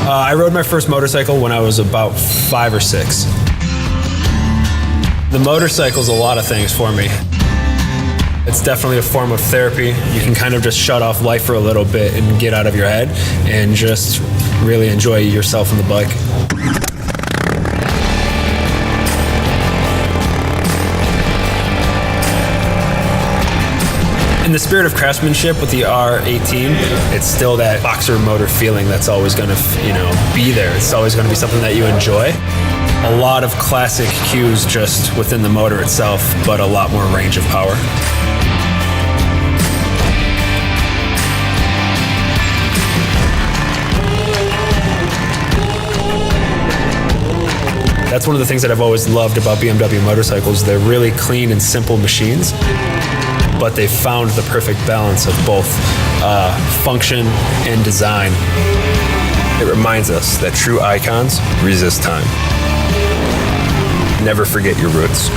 I rode my first motorcycle when I was about 5 or 6. The motorcycle's a lot of things for me. It's definitely a form of therapy. You can kind of just shut off life for a little bit and get out of your head and just really enjoy yourself on the bike. In the spirit of craftsmanship with the R18, it's still that boxer motor feeling that's always going to, be there. It's always going to be something that you enjoy. A lot of classic cues just within the motor itself, but a lot more range of power. That's one of the things that I've always loved about BMW motorcycles. They're really clean and simple machines, but they found the perfect balance of both function and design. It reminds us that true icons resist time. Never forget your roots.